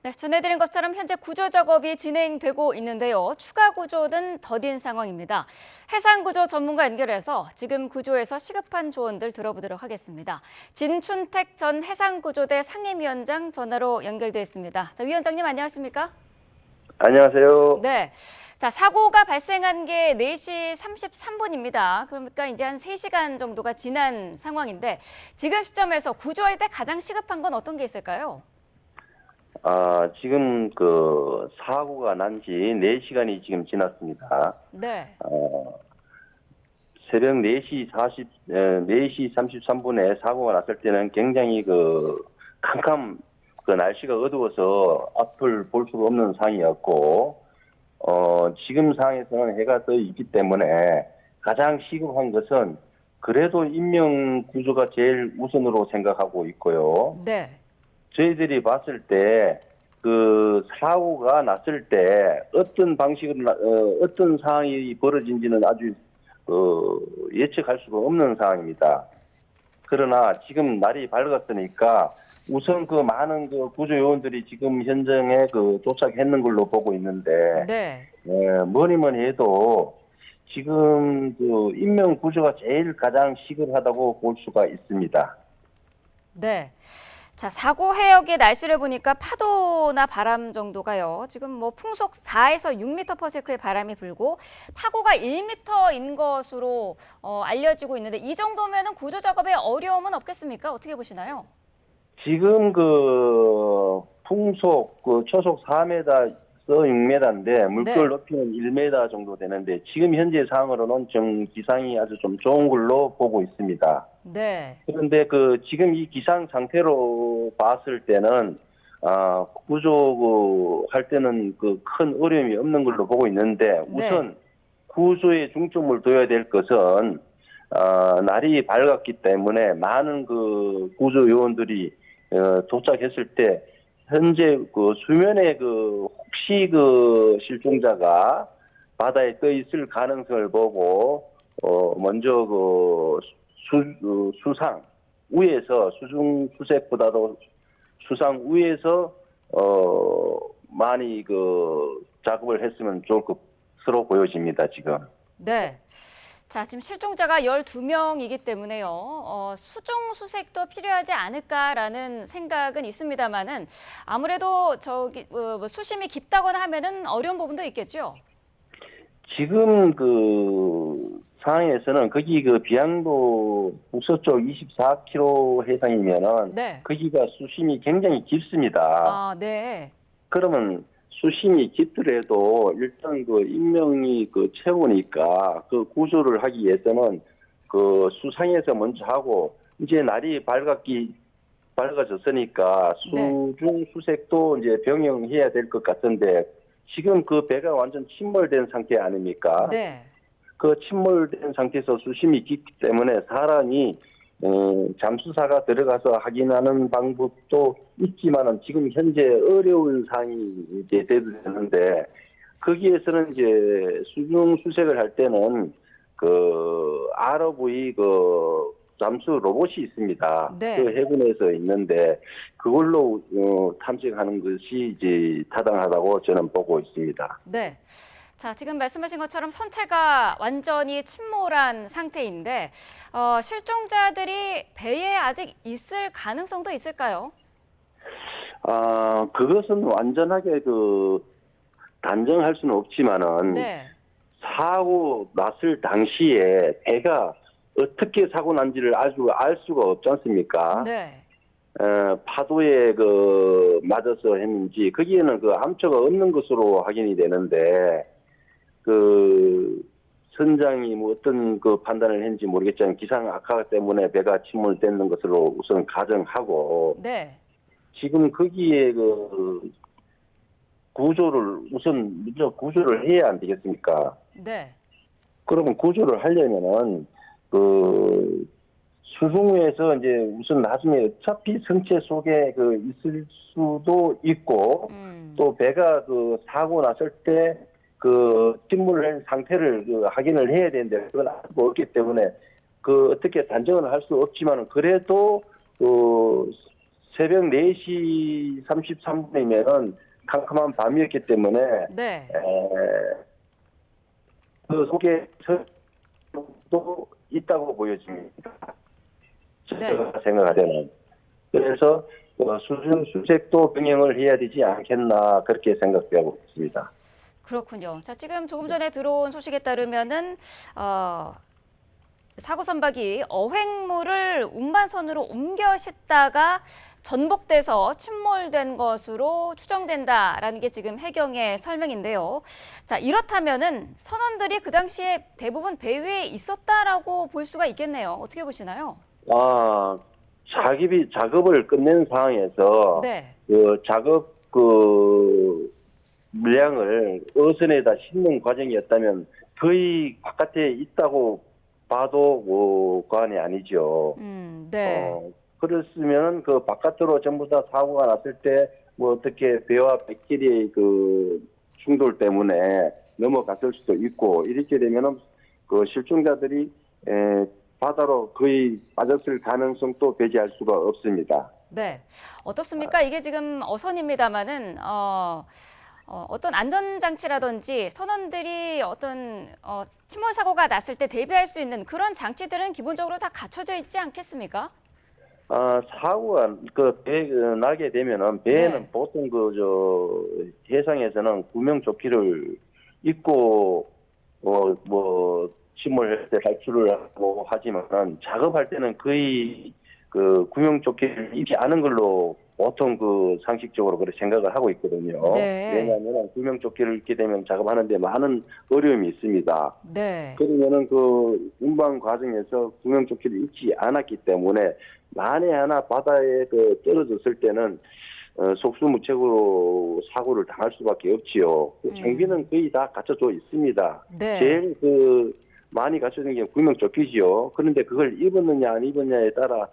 네, 전해드린 것처럼 현재 구조 작업이 진행되고 있는데요. 추가 구조는 더딘 상황입니다. 해상구조 전문가 연결해서 지금 구조에서 시급한 조언들 들어보도록 하겠습니다. 진춘택 전 해상구조대 상임위원장 전화로 연결돼 있습니다. 자, 위원장님 안녕하십니까? 안녕하세요. 네. 자, 사고가 발생한 게 4시 33분입니다. 그러니까 이제 한 3시간 정도가 지난 상황인데 지금 시점에서 구조할 때 가장 시급한 건 어떤 게 있을까요? 지금 그 사고가 난 지 4시간이 지금 지났습니다. 네. 새벽 4시 33분에 사고가 났을 때는 굉장히 그 날씨가 어두워서 앞을 볼 수가 없는 상황이었고, 지금 상황에서는 해가 떠 있기 때문에 가장 시급한 것은 그래도 인명 구조가 제일 우선으로 생각하고 있고요. 네. 저희들이 봤을 때 그 사고가 났을 때 어떤 방식으로 어떤 상황이 벌어진지는 아주 예측할 수가 없는 상황입니다. 그러나 지금 날이 밝았으니까 우선 그 많은 그 구조 요원들이 지금 현장에 도착했는 걸로 보고 있는데, 네. 뭐니 해도 지금 그 인명 구조가 제일 가장 시급하다고 볼 수가 있습니다. 네. 자, 사고 해역의 날씨를 보니까 파도나 바람 정도가요. 지금 뭐 풍속 4에서 6m/s의 바람이 불고 파고가 1m인 것으로 알려지고 있는데 이 정도면은 구조 작업에 어려움은 없겠습니까? 어떻게 보시나요? 지금 그 풍속 초속 4m에서 6m인데 물결 네. 높이는 1m 정도 되는데 지금 현재 상황으로는 좀 기상이 아주 좀 좋은 걸로 보고 있습니다. 네. 그런데 지금 이 기상 상태로 봤을 때는 구조 할 때는 큰 어려움이 없는 걸로 보고 있는데 우선 네. 구조에 중점을 둬야 될 것은 날이 밝았기 때문에 많은 구조 요원들이 도착했을 때 현재 수면에 혹시 실종자가 바다에 떠 있을 가능성을 보고 먼저 수상 위에서 수중 수색보다도 수상 위에서 많이 작업을 했으면 좋을 것으로 보여집니다. 지금. 네. 자, 지금 실종자가 12명이기 때문에요. 수중 수색도 필요하지 않을까라는 생각은 있습니다만은 아무래도 뭐 수심이 깊다거나 하면은 어려운 부분도 있겠죠. 지금 상황에서는 거기 비양도 북서쪽 24km 해상이면은 네. 거기가 수심이 굉장히 깊습니다. 네. 그러면 수심이 깊더라도 일단 인명이 채우니까 구조를 하기 위해서는 수상에서 먼저 하고 이제 날이 밝아졌으니까 수중 수색도 이제 병행해야 될 것 같은데 지금 배가 완전 침몰된 상태 아닙니까? 네. 침몰된 상태에서 수심이 깊기 때문에 사람이 잠수사가 들어가서 확인하는 방법도 있지만은 지금 현재 어려운 상황이 이제 되는데 거기에서는 이제 수중 수색을 할 때는 ROV 잠수 로봇이 있습니다. 네. 해군에서 있는데 그걸로 탐색하는 것이 이제 타당하다고 저는 보고 있습니다. 네. 자, 지금 말씀하신 것처럼 선체가 완전히 침몰한 상태인데 실종자들이 배에 아직 있을 가능성도 있을까요? 그것은 완전하게 단정할 수는 없지만은 네. 사고 났을 당시에 배가 어떻게 사고 난지를 아주 알 수가 없지 않습니까? 네. 파도에 맞아서 했는지 거기에는 암초가 없는 것으로 확인이 되는데 선장이 뭐 어떤 판단을 했는지 모르겠지만 기상 악화 때문에 배가 침몰됐는 것으로 우선 가정하고 네. 지금 거기에 구조를 우선 먼저 구조를 해야 안 되겠습니까? 네. 그러면 구조를 하려면은 수중에서 이제 우선 나중에 어차피 성체 속에 있을 수도 있고 또 배가 사고 났을 때 침몰한 상태를 확인을 해야 되는데 그건 알 수가 없기 때문에 어떻게 단정을 할 수 없지만은 그래도 새벽 4시 33분이면은 캄캄한 밤이었기 때문에 네. 그 속에 도 있다고 보여집니다. 제가 생각하기에는. 그래서 수중 수색도 병행을 해야 되지 않겠나 그렇게 생각하고 있습니다. 그렇군요. 자, 지금 조금 전에 들어온 소식에 따르면은 사고 선박이 어획물을 운반선으로 옮겨 싣다가 전복돼서 침몰된 것으로 추정된다라는 게 지금 해경의 설명인데요. 자, 이렇다면은 선원들이 그 당시에 대부분 배 위에 있었다라고 볼 수가 있겠네요. 어떻게 보시나요? 작업을 끝낸 상황에서 네. 그 작업 물량을 어선에다 싣는 과정이었다면 거의 바깥에 있다고 봐도 과언이 아니죠. 네. 그랬으면 그 바깥으로 전부 다 사고가 났을 때 뭐 어떻게 배와 배끼리의 그 충돌 때문에 넘어갔을 수도 있고 이렇게 되면은 그 실종자들이 바다로 거의 빠졌을 가능성도 배제할 수가 없습니다. 네. 어떻습니까? 이게 지금 어선입니다마는 어떤 안전장치라든지 선원들이 어떤 침몰 사고가 났을 때 대비할 수 있는 그런 장치들은 기본적으로 다 갖춰져 있지 않겠습니까? 사고가 나게 되면은 배에는 네. 보통 해상에서는 구명조끼를 입고 침몰할 때 탈출을 하고 하지만은 작업할 때는 거의 그 구명조끼를 입지 않은 걸로 보통 상식적으로 그렇게 생각을 하고 있거든요. 네. 왜냐하면 구명조끼를 입게 되면 작업하는데 많은 어려움이 있습니다. 네. 그러면은 그 운반 과정에서 구명조끼를 입지 않았기 때문에 만에 하나 바다에 떨어졌을 때는 속수무책으로 사고를 당할 수밖에 없지요. 장비는 거의 다 갖춰져 있습니다. 네. 제일 많이 갖춰진 게 구명조끼지요. 그런데 그걸 입었느냐 안 입었냐에 따라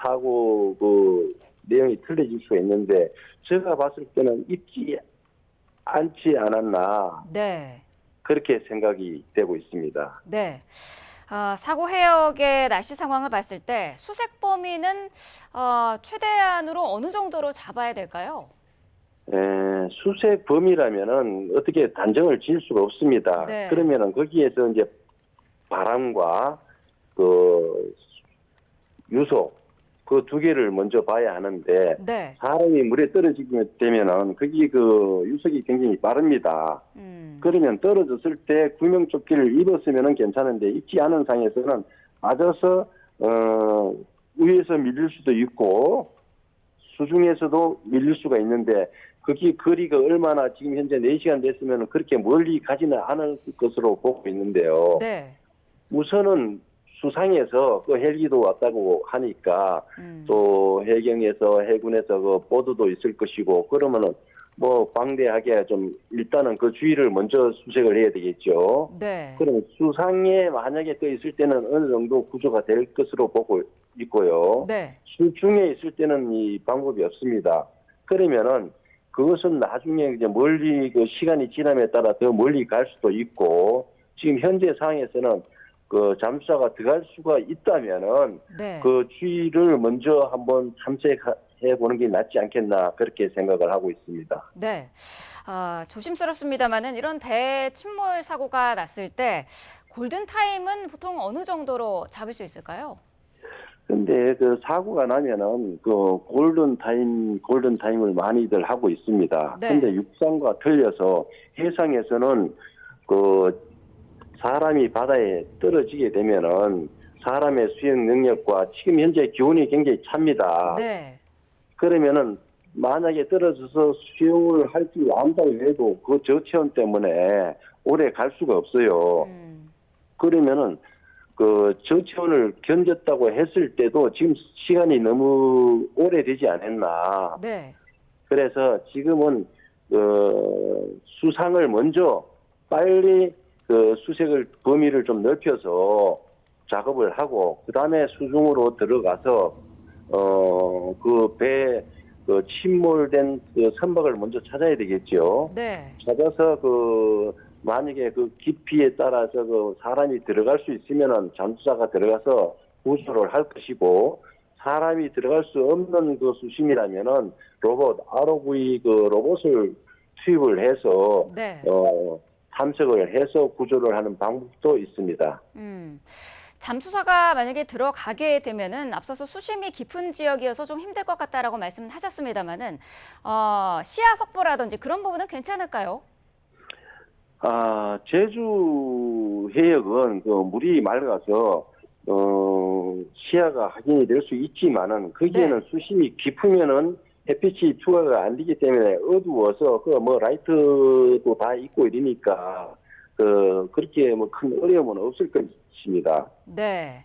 사고 내용이 틀려질 수가 있는데 제가 봤을 때는 입지 않지 않았나 네. 그렇게 생각이 되고 있습니다. 네. 사고 해역의 날씨 상황을 봤을 때 수색 범위는 최대한으로 어느 정도로 잡아야 될까요? 수색 범위라면은 어떻게 단정을 지을 수가 없습니다. 네. 그러면은 거기에서 이제 바람과 유속 그 두 개를 먼저 봐야 하는데 네. 사람이 물에 떨어지게 되면은 거기 유속이 굉장히 빠릅니다. 그러면 떨어졌을 때 구명조끼를 입었으면은 괜찮은데 입지 않은 상황에서는 맞아서 위에서 밀릴 수도 있고 수중에서도 밀릴 수가 있는데 거기 거리가 얼마나 지금 현재 4시간 됐으면 그렇게 멀리 가지는 않을 것으로 보고 있는데요. 네. 우선은 수상에서 헬기도 왔다고 하니까 또 해경에서 해군에서 보도도 있을 것이고 그러면은 방대하게 좀 일단은 그 주의를 먼저 수색을 해야 되겠죠. 네. 그러면 수상에 만약에 떠 있을 때는 어느 정도 구조가 될 것으로 보고 있고요. 네. 수중에 있을 때는 이 방법이 없습니다. 그러면은 그것은 나중에 이제 멀리 시간이 지남에 따라 더 멀리 갈 수도 있고 지금 현재 상황에서는 잠수사가 들어갈 수가 있다면은 네. 그 주의를 먼저 한번 탐색해 보는 게 낫지 않겠나 그렇게 생각을 하고 있습니다. 네. 조심스럽습니다만은 이런 배 침몰 사고가 났을 때 골든 타임은 보통 어느 정도로 잡을 수 있을까요? 근데 사고가 나면은 골든 타임을 많이들 하고 있습니다. 네. 근데 육상과 틀려서 해상에서는 사람이 바다에 떨어지게 되면은 사람의 수영 능력과 지금 현재 기온이 굉장히 찹니다. 네. 그러면은 만약에 떨어져서 수영을 할 줄 안다고 해도 그 저체온 때문에 오래 갈 수가 없어요. 그러면은 저체온을 견뎠다고 했을 때도 지금 시간이 너무 오래되지 않았나. 네. 그래서 지금은 수상을 먼저 빨리 수색을 범위를 좀 넓혀서 작업을 하고 그다음에 수중으로 들어가서 배 침몰된 선박을 먼저 찾아야 되겠죠. 네. 찾아서 만약에 깊이에 따라서 사람이 들어갈 수 있으면은 잠수사가 들어가서 구조를 할 것이고 사람이 들어갈 수 없는 그 수심이라면은 로봇 ROV 그 로봇을 투입을 해서 네. 탐색을 해서 구조를 하는 방법도 있습니다. 잠수사가 만약에 들어가게 되면은 앞서서 수심이 깊은 지역이어서 좀 힘들 것 같다라고 말씀은 하셨습니다만은 시야 확보라든지 그런 부분은 괜찮을까요? 제주 해역은 그 물이 맑아서 시야가 확인이 될 수 있지만은 거기에는 네. 수심이 깊으면은 햇빛이 투과가 안 되기 때문에 어두워서 그 뭐 라이트도 다 있고 이러니까 그렇게 뭐 큰 어려움은 없을 것입니다. 네.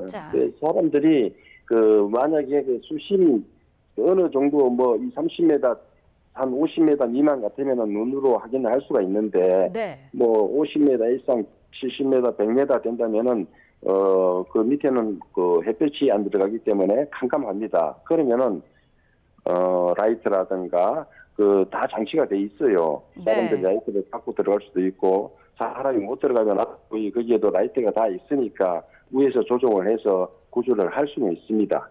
자, 사람들이 만약에 그 수심이 어느 정도 뭐 30m 한 50m 미만 같으면은 눈으로 확인을 할 수가 있는데 네. 뭐 50m 이상 70m, 100m 된다면은 그 밑에는 그 햇볕이 안 들어가기 때문에 캄캄합니다. 그러면은 라이트라든가 다 장치가 돼 있어요. 사람들이 네. 라이트를 갖고 들어갈 수도 있고 사람이 못 들어가면 거기에도 라이트가 다 있으니까 위에서 조종을 해서 구조를 할 수는 있습니다.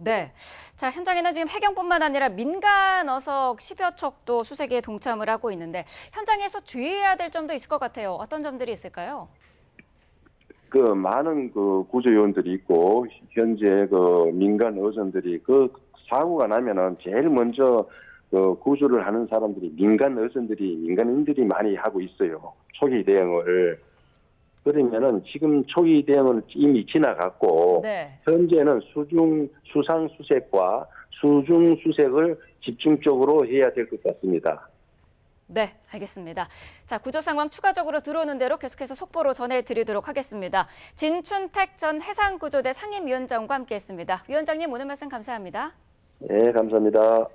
네. 자, 현장에는 지금 해경뿐만 아니라 민간 어석 10여 척도 수색에 동참을 하고 있는데 현장에서 주의해야 될 점도 있을 것 같아요. 어떤 점들이 있을까요? 많은 구조요원들이 있고 현재 민간 어선들이 사고가 나면은 제일 먼저 구조를 하는 사람들이 민간인들이 많이 하고 있어요. 초기 대응을. 그러면은 지금 초기 대응은 이미 지나갔고 네. 현재는 수상 수색과 수중 수색을 집중적으로 해야 될 것 같습니다. 네, 알겠습니다. 자, 구조 상황 추가적으로 들어오는 대로 계속해서 속보로 전해드리도록 하겠습니다. 진춘택 전 해상구조대 상임위원장과 함께했습니다. 위원장님 오늘 말씀 감사합니다. 네, 감사합니다.